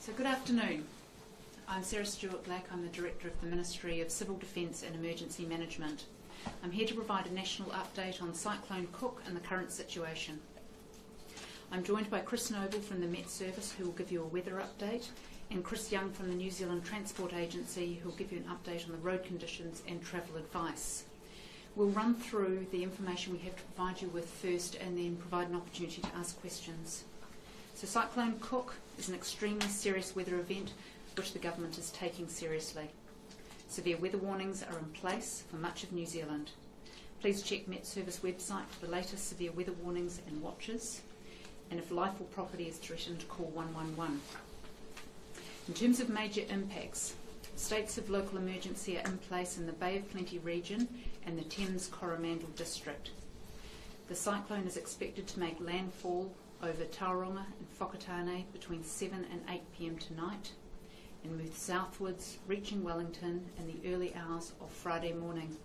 So good afternoon. I'm Sarah Stewart-Black. I'm the Director of the Ministry of Civil Defence and Emergency Management. I'm here to provide a national update on Cyclone Cook and the current situation. I'm joined by Chris Noble from the Met Service, who will give you a weather update, and Chris Young from the New Zealand Transport Agency, who will give you an update on the road conditions and travel advice. We'll run through the information we have to provide you with first and then provide an opportunity to ask questions. So Cyclone Cook is an extremely serious weather event which the government is taking seriously. Severe weather warnings are in place for much of New Zealand. Please check Met Service website for the latest severe weather warnings and watches, and if life or property is threatened, call 111. In terms of major impacts, states of local emergency are in place in the Bay of Plenty region and the Thames Coromandel district. The cyclone is expected to make landfall over Tauranga and Whakatane between 7 and 8 p.m. tonight and move southwards, reaching Wellington in the early hours of Friday morning.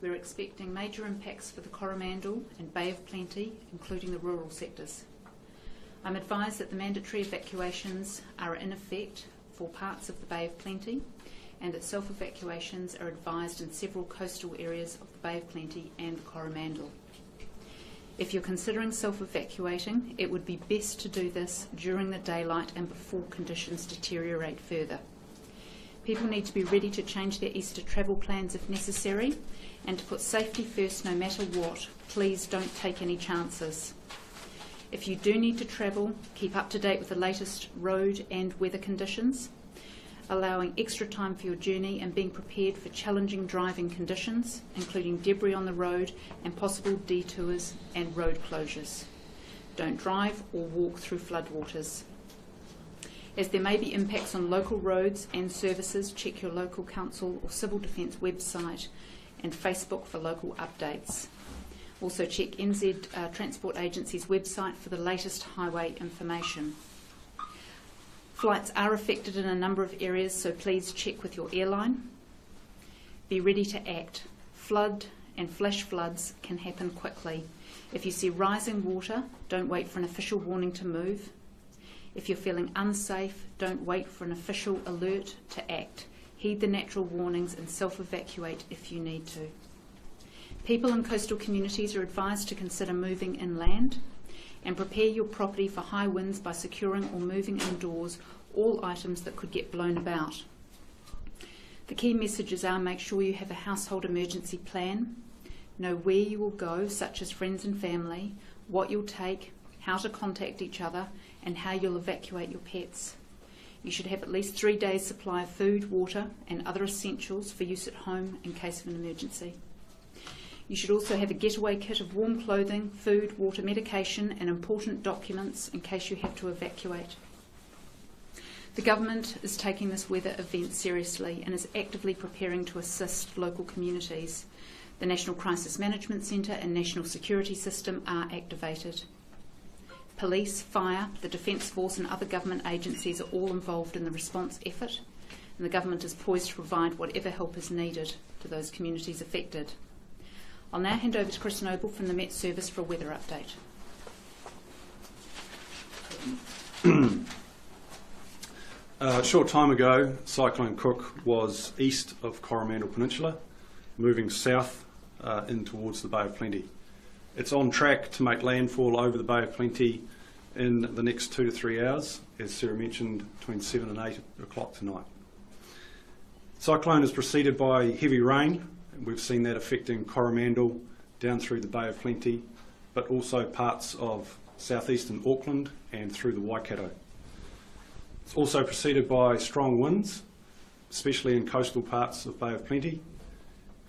We're expecting major impacts for the Coromandel and Bay of Plenty, including the rural sectors. I'm advised that the mandatory evacuations are in effect for parts of the Bay of Plenty and that self-evacuations are advised in several coastal areas of the Bay of Plenty and the Coromandel. If you're considering self-evacuating, it would be best to do this during the daylight and before conditions deteriorate further. People need to be ready to change their Easter travel plans if necessary, and to put safety first no matter what. Please don't take any chances. If you do need to travel, keep up to date with the latest road and weather conditions, allowing extra time for your journey and being prepared for challenging driving conditions, including debris on the road and possible detours and road closures. Don't drive or walk through floodwaters. As there may be impacts on local roads and services, check your local council or civil defence website and Facebook for local updates. Also check NZ Transport Agency's website for the latest highway information. Flights are affected in a number of areas, so please check with your airline. Be ready to act. Flood and flash floods can happen quickly. If you see rising water, don't wait for an official warning to move. If you're feeling unsafe, don't wait for an official alert to act. Heed the natural warnings and self-evacuate if you need to. People in coastal communities are advised to consider moving inland and prepare your property for high winds by securing or moving indoors all items that could get blown about. The key messages are: make sure you have a household emergency plan, know where you will go, such as friends and family, what you'll take, how to contact each other, and how you'll evacuate your pets. You should have at least 3 days' supply of food, water, and other essentials for use at home in case of an emergency. You should also have a getaway kit of warm clothing, food, water, medication, and important documents in case you have to evacuate. The government is taking this weather event seriously and is actively preparing to assist local communities. The National Crisis Management Centre and National Security System are activated. Police, fire, the Defence Force and other government agencies are all involved in the response effort, and the government is poised to provide whatever help is needed to those communities affected. I'll now hand over to Chris Noble from the Met Service for a weather update. A short time ago, Cyclone Cook was east of Coromandel Peninsula, moving south in towards the Bay of Plenty. It's on track to make landfall over the Bay of Plenty in the next 2 to 3 hours, as Sarah mentioned, between 7 and 8 o'clock tonight. The cyclone is preceded by heavy rain. We've seen that affecting Coromandel down through the Bay of Plenty, but also parts of southeastern Auckland and through the Waikato. It's also preceded by strong winds, especially in coastal parts of Bay of Plenty,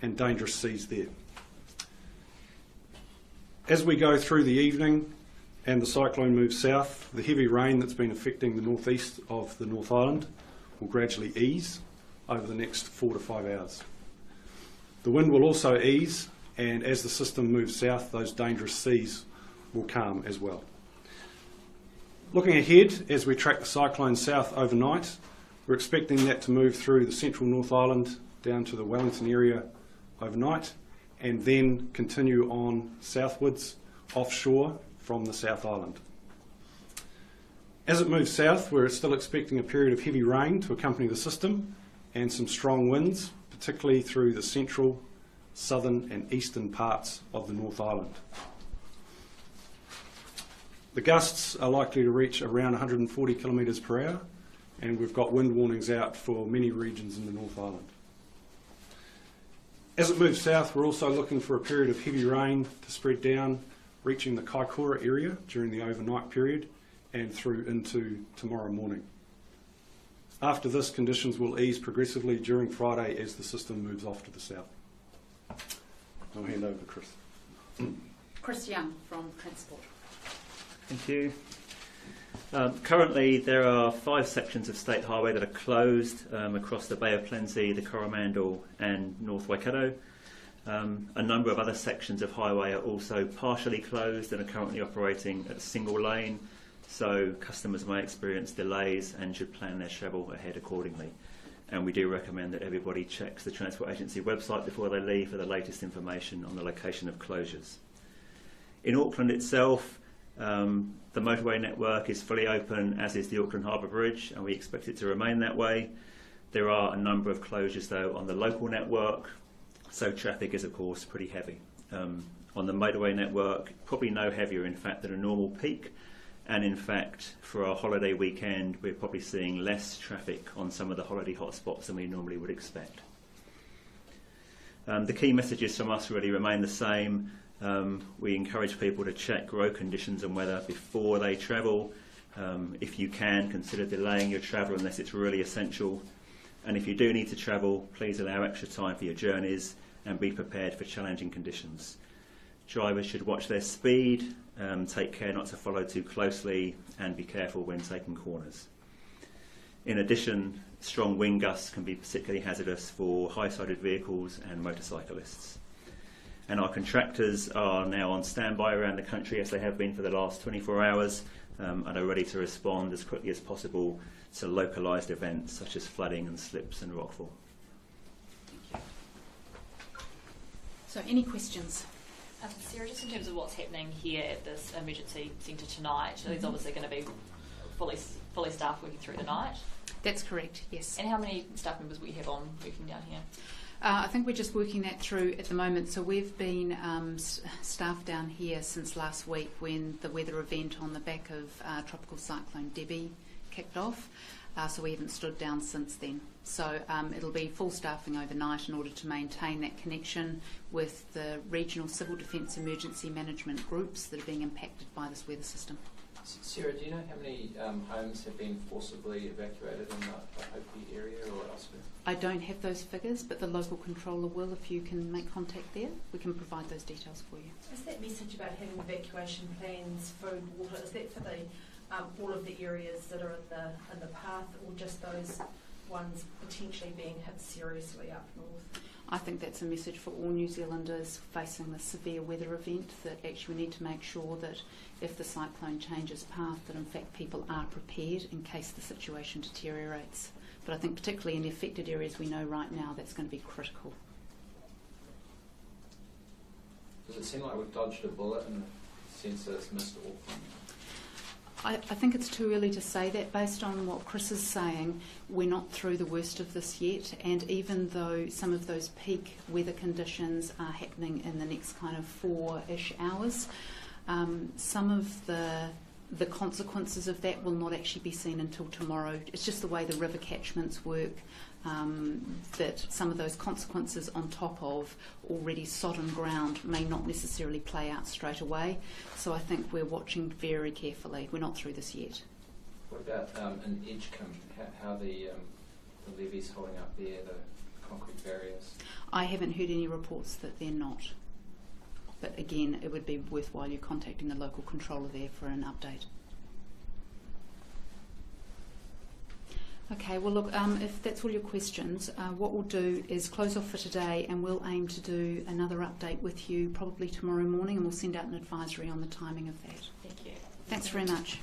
and dangerous seas there. As we go through the evening and the cyclone moves south, the heavy rain that's been affecting the northeast of the North Island will gradually ease over the next 4 to 5 hours. The wind will also ease, and as the system moves south, those dangerous seas will calm as well. Looking ahead, as we track the cyclone south overnight, we're expecting that to move through the central North Island down to the Wellington area overnight, and then continue on southwards offshore from the South Island. As it moves south, we're still expecting a period of heavy rain to accompany the system and some strong winds, particularly through the central, southern and eastern parts of the North Island. The gusts are likely to reach around 140 kilometres per hour, and we've got wind warnings out for many regions in the North Island. As it moves south, we're also looking for a period of heavy rain to spread down, reaching the Kaikoura area during the overnight period and through into tomorrow morning. After this, conditions will ease progressively during Friday as the system moves off to the south. I'll hand over to Chris. Chris Young from Transport. Thank you. Currently there are 5 sections of State Highway that are closed across the Bay of Plenty, the Coromandel and North Waikato. A number of other sections of highway are also partially closed and are currently operating at a single lane, so customers may experience delays and should plan their travel ahead accordingly. And we do recommend that everybody checks the Transport Agency website before they leave for the latest information on the location of closures. In Auckland itself, the motorway network is fully open, as is the Auckland Harbour Bridge, and we expect it to remain that way. There are a number of closures though on the local network, so traffic is of course pretty heavy. On the motorway network, probably no heavier in fact than a normal peak, and in fact for our holiday weekend we're probably seeing less traffic on some of the holiday hotspots than we normally would expect. The key messages from us really remain the same. We encourage people to check road conditions and weather before they travel. If you can, consider delaying your travel unless it's really essential. And if you do need to travel, please allow extra time for your journeys and be prepared for challenging conditions. Drivers should watch their speed, take care not to follow too closely, and be careful when taking corners. In addition, strong wind gusts can be particularly hazardous for high-sided vehicles and motorcyclists. And our contractors are now on standby around the country, as they have been for the last 24 hours, and are ready to respond as quickly as possible to localised events such as flooding and slips and rockfall. So any questions? Sarah, just in terms of what's happening here at this emergency centre tonight, it's obviously going to be fully staffed working through the night. That's correct, yes. And how many staff members will you have on working down here? I think we're just working that through at the moment. So we've been staffed down here since last week when the weather event on the back of Tropical Cyclone Debbie kicked off. So we haven't stood down since then. So it'll be full staffing overnight in order to maintain that connection with the regional civil defence emergency management groups that are being impacted by this weather system. Sarah, do you know how many homes have been forcibly evacuated in the Hopi area or elsewhere? I don't have those figures, but the local controller will. If you can make contact there, we can provide those details for you. Is that message about having evacuation plans, food, water, is that for the all of the areas that are in the path, or just those ones potentially being hit seriously up north? I think that's a message for all New Zealanders facing the severe weather event, that actually we need to make sure that if the cyclone changes path, that in fact people are prepared in case the situation deteriorates. But I think particularly in the affected areas we know right now that's going to be critical. Does it seem like we've dodged a bullet in the sense that it's missed Auckland? I think it's too early to say that. Based on what Chris is saying, we're not through the worst of this yet, and even though some of those peak weather conditions are happening in the next kind of 4-ish hours, some of the consequences of that will not actually be seen until tomorrow. It's just the way the river catchments work, that some of those consequences on top of already sodden ground may not necessarily play out straight away. So I think we're watching very carefully. We're not through this yet. What about in Edgecombe? How the levees holding up there, the concrete barriers? I haven't heard any reports that they're not. But again, it would be worthwhile you contacting the local controller there for an update. Okay, well look, if that's all your questions, what we'll do is close off for today, and we'll aim to do another update with you probably tomorrow morning, and we'll send out an advisory on the timing of that. Thank you. Thanks very much.